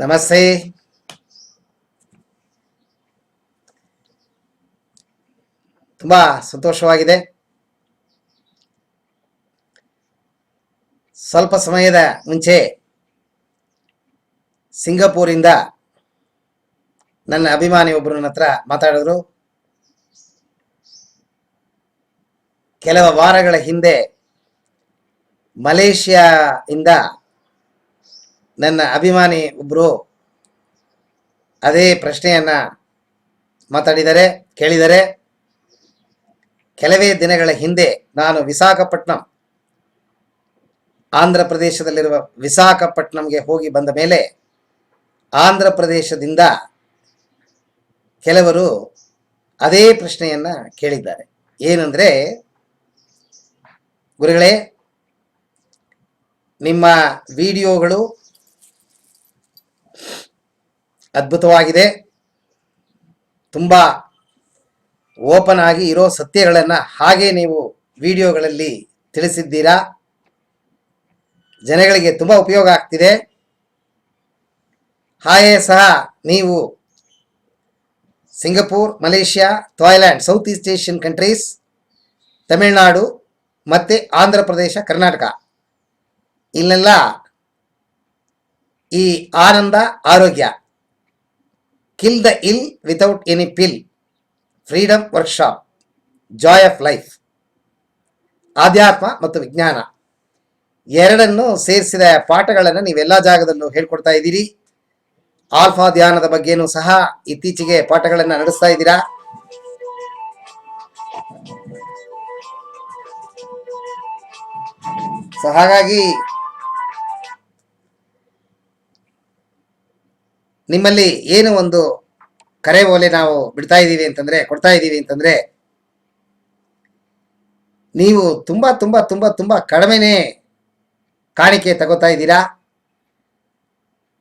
ನಮಸ್ತೆ. ತುಂಬಾ ಸಂತೋಷವಾಗಿದೆ. ಸ್ವಲ್ಪ ಸಮಯದ ಮುಂಚೆ ಸಿಂಗಪೂರಿಂದ ನನ್ನ ಅಭಿಮಾನಿ ಒಬ್ಬರು ನನ್ನ ಹತ್ರ ಮಾತಾಡಿದ್ರು. ಕೆಲವು ವಾರಗಳ ಹಿಂದೆ ಮಲೇಷಿಯಾ ಇಂದ ನನ್ನ ಅಭಿಮಾನಿ ಒಬ್ಬರು ಅದೇ ಪ್ರಶ್ನೆಯನ್ನ ಕೇಳಿದರೆ. ಕೆಲವೇ ದಿನಗಳ ಹಿಂದೆ ನಾನು ವಿಶಾಖಪಟ್ಟಣಂ, ಆಂಧ್ರ ಪ್ರದೇಶದಲ್ಲಿರುವ ವಿಶಾಖಪಟ್ಟಣಂಗೆ ಹೋಗಿ ಬಂದ ಮೇಲೆ ಆಂಧ್ರ ಪ್ರದೇಶದಿಂದ ಕೆಲವರು ಅದೇ ಪ್ರಶ್ನೆಯನ್ನ ಕೇಳಿದ್ದಾರೆ. ಏನಂದ್ರೆ, ಗುರುಗಳೇ, ನಿಮ್ಮ ವಿಡಿಯೋಗಳು ಅದ್ಭುತವಾಗಿದೆ, ತುಂಬಾ ಓಪನ್ ಆಗಿ ಇರೋ ಸತ್ಯಗಳನ್ನು ಹಾಗೆ ನೀವು ವಿಡಿಯೋಗಳಲ್ಲಿ ತಿಳಿಸಿದ್ದೀರಾ, ಜನಗಳಿಗೆ ತುಂಬ ಉಪಯೋಗ ಆಗ್ತಿದೆ. ಹಾಗೆ ಸಹ ನೀವು Singapore, Malaysia, Thailand, south east Asian countries, Tamil Nadu ಮತ್ತು ಆಂಧ್ರ ಪ್ರದೇಶ, ಕರ್ನಾಟಕ ಇಲ್ಲೆಲ್ಲ ಈ ಆನಂದ ಆರೋಗ್ಯ, kill the ill without any pill, freedom workshop, joy of life, ಆಧ್ಯಾತ್ಮ ಮತ್ತು ವಿಜ್ಞಾನ ಎರಡನ್ನು ಸೇರಿಸಿದ ಪಾಠಗಳನ್ನು ನೀವೆಲ್ಲ ಜಾಗದಲ್ಲೂ ಹೇಳ್ಕೊಡ್ತಾ ಇದ್ದೀರಿ. ಆಲ್ಫಾ ಧ್ಯಾನದ ಬಗ್ಗೆನೂ ಸಹ ಇತ್ತೀಚೆಗೆ ಪಾಠಗಳನ್ನು ನಡೆಸ್ತಾ ಇದ್ದೀರಾ. ಸೊ ಹಾಗಾಗಿ ನಿಮ್ಮಲ್ಲಿ ಏನು ಒಂದು ಕರೆ ಓಲೆ ನಾವು ಕೊಡ್ತಾ ಇದ್ದೀವಿ ಅಂತಂದ್ರೆ, ನೀವು ತುಂಬಾ ತುಂಬಾ ತುಂಬಾ ತುಂಬಾ ಕಡಿಮೆನೇ ಕಾಣಿಕೆ ತಗೋತಾ ಇದ್ದೀರಾ.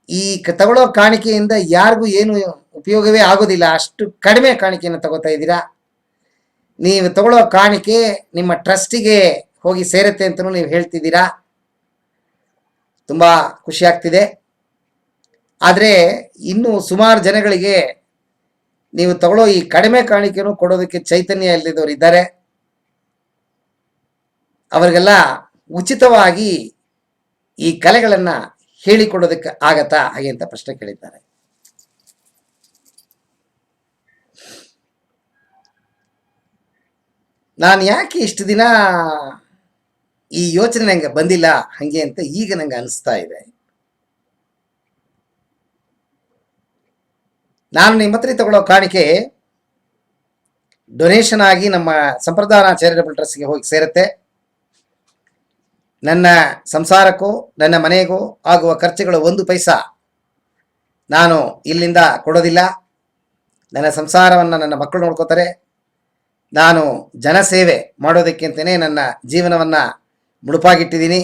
ಈ ತಗೊಳ್ಳೋ ಕಾಣಿಕೆಯಿಂದ ಯಾರಿಗೂ ಏನು ಉಪಯೋಗವೇ ಆಗೋದಿಲ್ಲ, ಅಷ್ಟು ಕಡಿಮೆ ಕಾಣಿಕೆಯನ್ನು ತಗೋತಾ ಇದ್ದೀರಾ. ನೀವು ತಗೊಳ್ಳೋ ಕಾಣಿಕೆ ನಿಮ್ಮ ಟ್ರಸ್ಟಿಗೆ ಹೋಗಿ ಸೇರುತ್ತೆ ಅಂತಲೂ ನೀವು ಹೇಳ್ತಿದ್ದೀರಾ. ತುಂಬಾ ಖುಷಿ ಆಗ್ತಿದೆ. ಆದರೆ ಇನ್ನು ಸುಮಾರು ಜನಗಳಿಗೆ ನೀವು ತಗೊಳ್ಳೋ ಈ ಕಡಿಮೆ ಕಾಣಿಕೆಯನ್ನು ಕೊಡೋದಕ್ಕೆ ಚೈತನ್ಯ ಇಲ್ಲದವರು ಇದ್ದಾರೆ. ಅವರಿಗೆಲ್ಲ ಉಚಿತವಾಗಿ ಈ ಕಲೆಗಳನ್ನು ಹೇಳಿಕೊಡೋದಕ್ಕೆ ಆಗತ್ತಾ ಹಾಗೆ ಅಂತ ಪ್ರಶ್ನೆ ಕೇಳಿದ್ದಾರೆ. ನಾನು ಯಾಕೆ ಇಷ್ಟು ದಿನ ಈ ಯೋಚನೆ ನಂಗೆ ಬಂದಿಲ್ಲ ಹಾಗೆ ಅಂತ ಈಗ ನಂಗೆ ಅನಿಸ್ತಾ ಇದೆ. ನಾನು ನಿಮ್ಮ ಹತ್ರ ತಗೊಳ್ಳೋ ಕಾಣಿಕೆ ಡೊನೇಷನ್ ಆಗಿ ನಮ್ಮ ಸಂಪ್ರದಾಯ ಚಾರಿಟಬಲ್ ಟ್ರಸ್ಟ್ಗೆ ಹೋಗಿ ಸೇರುತ್ತೆ. ನನ್ನ ಸಂಸಾರಕ್ಕೂ ನನ್ನ ಮನೆಗೂ ಆಗುವ ಖರ್ಚುಗಳು 1 ಪೈಸಾ ನಾನು ಇಲ್ಲಿಂದ ಕೊಡೋದಿಲ್ಲ. ನನ್ನ ಸಂಸಾರವನ್ನು ನನ್ನ ಮಕ್ಕಳು ನೋಡ್ಕೋತಾರೆ. ನಾನು ಜನಸೇವೆ ಮಾಡೋದಕ್ಕೆ ಅಂತಲೇ ನನ್ನ ಜೀವನವನ್ನು ಮುಡುಪಾಗಿಟ್ಟಿದ್ದೀನಿ.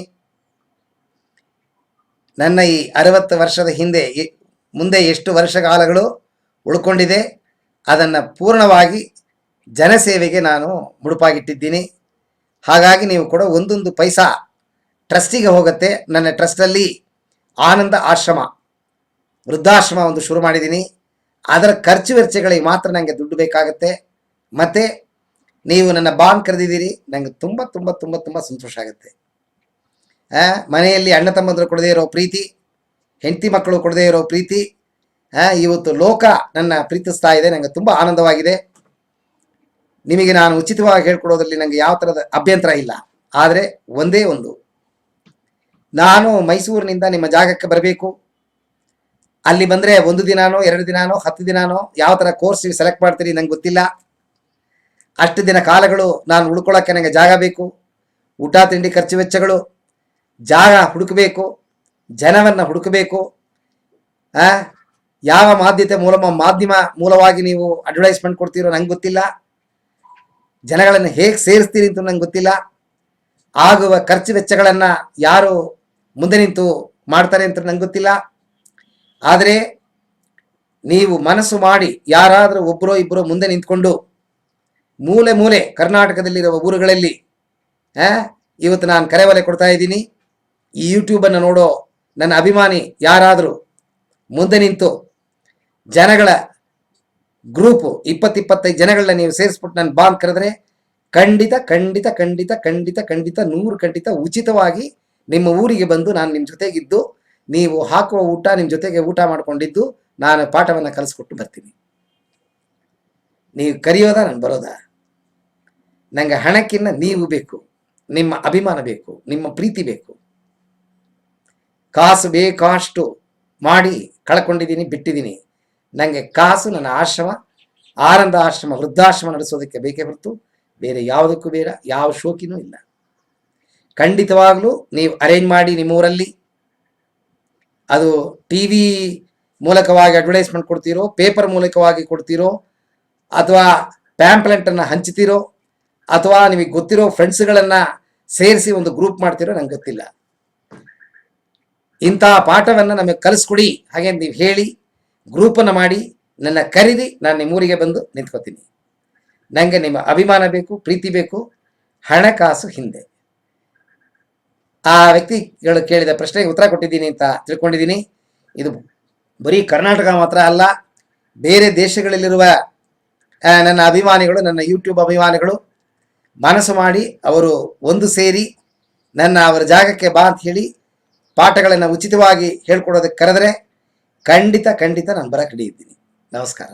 ನನ್ನ ಈ 60 ವರ್ಷದ ಮುಂದೆ ಎಷ್ಟು ವರ್ಷಕಾಲಗಳು ಉಳ್ಕೊಂಡಿದೆ, ಅದನ್ನು ಪೂರ್ಣವಾಗಿ ಜನಸೇವೆಗೆ ನಾನು ಮುಡುಪಾಗಿಟ್ಟಿದ್ದೀನಿ. ಹಾಗಾಗಿ ನೀವು ಕೊಡೋ 1 ಪೈಸಾ ಟ್ರಸ್ಟಿಗೆ ಹೋಗುತ್ತೆ. ನನ್ನ ಟ್ರಸ್ಟಲ್ಲಿ ಆನಂದ ಆಶ್ರಮ, ವೃದ್ಧಾಶ್ರಮ ಒಂದು ಶುರು ಮಾಡಿದ್ದೀನಿ. ಅದರ ಖರ್ಚು ವೆಚ್ಚಗಳಿಗೆ ಮಾತ್ರ ನನಗೆ ದುಡ್ಡು ಬೇಕಾಗುತ್ತೆ. ಮತ್ತು ನೀವು ನನ್ನ ಬಾಂಡ್ ಕರೆದಿದ್ದೀರಿ, ನನಗೆ ತುಂಬ ತುಂಬ ತುಂಬ ತುಂಬ ಸಂತೋಷ ಆಗುತ್ತೆ. ಮನೆಯಲ್ಲಿ ಅಣ್ಣ ತಮ್ಮಂದರು ಕೊಡದೇ ಇರೋ ಪ್ರೀತಿ, ಹೆಂಡತಿ ಮಕ್ಕಳು ಕೊಡದೇ ಇರೋ ಪ್ರೀತಿ, ಇವತ್ತು ಲೋಕ ನನ್ನ ಪ್ರೀತಿಸ್ತಾ ಇದೆ. ನನಗೆ ತುಂಬ ಆನಂದವಾಗಿದೆ. ನಿಮಗೆ ನಾನು ಉಚಿತವಾಗಿ ಹೇಳ್ಕೊಡೋದ್ರಲ್ಲಿ ನನಗೆ ಯಾವ ಥರದ ಅಭ್ಯಂತರ ಇಲ್ಲ. ಆದರೆ ಒಂದೇ ಒಂದು, ನಾನು ಮೈಸೂರಿನಿಂದ ನಿಮ್ಮ ಜಾಗಕ್ಕೆ ಬರಬೇಕು. ಅಲ್ಲಿ ಬಂದರೆ 1 ದಿನಾನೋ 2 ದಿನಾನೋ 10 ದಿನಾನೋ ಯಾವ ಥರ ಕೋರ್ಸ್ ನೀವು ಸೆಲೆಕ್ಟ್ ಮಾಡ್ತೀರಿ ನಂಗೆ ಗೊತ್ತಿಲ್ಲ. ಅಷ್ಟು ದಿನ ಕಾಲಗಳು ನಾನು ಉಳ್ಕೊಳ್ಳೋಕ್ಕೆ ನನಗೆ ಜಾಗ ಬೇಕು. ಊಟ ತಿಂಡಿ ಖರ್ಚು ವೆಚ್ಚಗಳು, ಜಾಗ ಹುಡುಕಬೇಕು, ಜನವನ್ನು ಹುಡುಕಬೇಕು. ಯಾವ ಮಾಧ್ಯಮ ಮೂಲವಾಗಿ ನೀವು ಅಡ್ವರ್ಟೈಸ್ಮೆಂಟ್ ಕೊಡ್ತೀರೋ ನಂಗೆ ಗೊತ್ತಿಲ್ಲ. ಜನಗಳನ್ನು ಹೇಗೆ ಸೇರಿಸ್ತೀರಿ ಅಂತ ನಂಗೆ ಗೊತ್ತಿಲ್ಲ. ಆಗುವ ಖರ್ಚು ವೆಚ್ಚಗಳನ್ನು ಯಾರು ಮುಂದೆ ನಿಂತು ಮಾಡ್ತಾರೆ ಅಂತ ನಂಗೆ ಗೊತ್ತಿಲ್ಲ. ಆದರೆ ನೀವು ಮನಸ್ಸು ಮಾಡಿ ಯಾರಾದರೂ ಒಬ್ಬರೋ ಇಬ್ಬರೋ ಮುಂದೆ ನಿಂತ್ಕೊಂಡು ಮೂಲೆ ಕರ್ನಾಟಕದಲ್ಲಿರುವ ಊರುಗಳಲ್ಲಿ ಇವತ್ತು ನಾನು ಕರೆವಲೆ ಕೊಡ್ತಾ ಇದ್ದೀನಿ. ಈ ಯೂಟ್ಯೂಬನ್ನು ನೋಡೋ ನನ್ನ ಅಭಿಮಾನಿ ಯಾರಾದರೂ ಮುಂದೆ ನಿಂತು ಜನಗಳ ಗ್ರೂಪು 20-25 ಜನಗಳನ್ನ ನೀವು ಸೇರಿಸ್ಬಿಟ್ಟು ನಾನು ಬಾಂಬ್ ಕರೆದ್ರೆ ಖಂಡಿತ ಖಂಡಿತ ಖಂಡಿತ ಖಂಡಿತ ಖಂಡಿತ 100 ಖಂಡಿತ ಉಚಿತವಾಗಿ ನಿಮ್ಮ ಊರಿಗೆ ಬಂದು ನಾನು ನಿಮ್ಮ ಜೊತೆಗಿದ್ದು ನೀವು ಹಾಕುವ ಊಟ ನಿಮ್ಮ ಜೊತೆಗೆ ಊಟ ಮಾಡ್ಕೊಂಡಿದ್ದು ನಾನು ಪಾಠವನ್ನು ಕಲಿಸ್ಕೊಟ್ಟು ಬರ್ತೀನಿ. ನೀವು ಕರೆಯೋದ ನಾನು ಬರೋದಾ? ನನಗೆ ಹಣಕ್ಕಿಂತ ನೀವು ಬೇಕು, ನಿಮ್ಮ ಅಭಿಮಾನ ಬೇಕು, ನಿಮ್ಮ ಪ್ರೀತಿ ಬೇಕು. ಕಾಸು ಬೇಕಾಷ್ಟು ಮಾಡಿ ಕಳ್ಕೊಂಡಿದ್ದೀನಿ, ಬಿಟ್ಟಿದ್ದೀನಿ. ನನಗೆ ಕಾಸು ನನ್ನ ಆಶ್ರಮ, ಆನಂದ ಆಶ್ರಮ, ವೃದ್ಧಾಶ್ರಮ ನಡೆಸೋದಕ್ಕೆ ಬೇಕೇ ಹೊರತು ಬೇರೆ ಯಾವುದಕ್ಕೂ ಬೇಡ, ಯಾವ ಶೋಕಿನೂ ಇಲ್ಲ. ಖಂಡಿತವಾಗ್ಲೂ ನೀವು ಅರೇಂಜ್ ಮಾಡಿ ನಿಮ್ಮೂರಲ್ಲಿ, ಅದು TV ಮೂಲಕವಾಗಿ ಅಡ್ವರ್ಟೈಸ್ಮೆಂಟ್ ಕೊಡ್ತೀರೋ, ಪೇಪರ್ ಮೂಲಕವಾಗಿ ಕೊಡ್ತೀರೋ, ಅಥವಾ ಪ್ಯಾಂಪ್ಲೆಂಟನ್ನು ಹಂಚ್ತೀರೋ, ಅಥವಾ ನಿಮಗೆ ಗೊತ್ತಿರೋ ಫ್ರೆಂಡ್ಸ್ಗಳನ್ನು ಸೇರಿಸಿ ಒಂದು ಗ್ರೂಪ್ ಮಾಡ್ತಿರೋ ನಂಗೆ ಗೊತ್ತಿಲ್ಲ. ಇಂಥ ಪಾಠವನ್ನು ನಮಗೆ ಕಲಿಸ್ಕೊಡಿ ಹಾಗೆ ನೀವು ಹೇಳಿ ಗ್ರೂಪನ್ನು ಮಾಡಿ ನನ್ನ ಕರೀರಿ, ನಾನು ನಿಮ್ಮೂರಿಗೆ ಬಂದು ನಿಂತ್ಕೋತೀನಿ. ನನಗೆ ನಿಮ್ಮ ಅಭಿಮಾನ ಬೇಕು, ಪ್ರೀತಿ ಬೇಕು, ಹಣಕಾಸು ಹಿಂದೆ. ಆ ವ್ಯಕ್ತಿಗಳು ಕೇಳಿದ ಪ್ರಶ್ನೆಗೆ ಉತ್ತರ ಕೊಟ್ಟಿದ್ದೀನಿ ಅಂತ ತಿಳ್ಕೊಂಡಿದ್ದೀನಿ. ಇದು ಬರೀ ಕರ್ನಾಟಕ ಮಾತ್ರ ಅಲ್ಲ, ಬೇರೆ ದೇಶಗಳಲ್ಲಿರುವ ನನ್ನ ಅಭಿಮಾನಿಗಳು, ನನ್ನ ಯೂಟ್ಯೂಬ್ ಅಭಿಮಾನಿಗಳು ಮನಸ್ಸು ಮಾಡಿ ಅವರು ಒಂದು ಸೇರಿ ಅವರ ಜಾಗಕ್ಕೆ ಬಾ ಅಂತ ಹೇಳಿ ಪಾಠಗಳನ್ನು ಉಚಿತವಾಗಿ ಹೇಳ್ಕೊಡೋದಕ್ಕೆ ಕರೆದರೆ ಖಂಡಿತ ಖಂಡಿತ ನಾನು ಬರಕ್ಕೆ ಹಿಡಿಯಿದ್ದೀನಿ. ನಮಸ್ಕಾರ.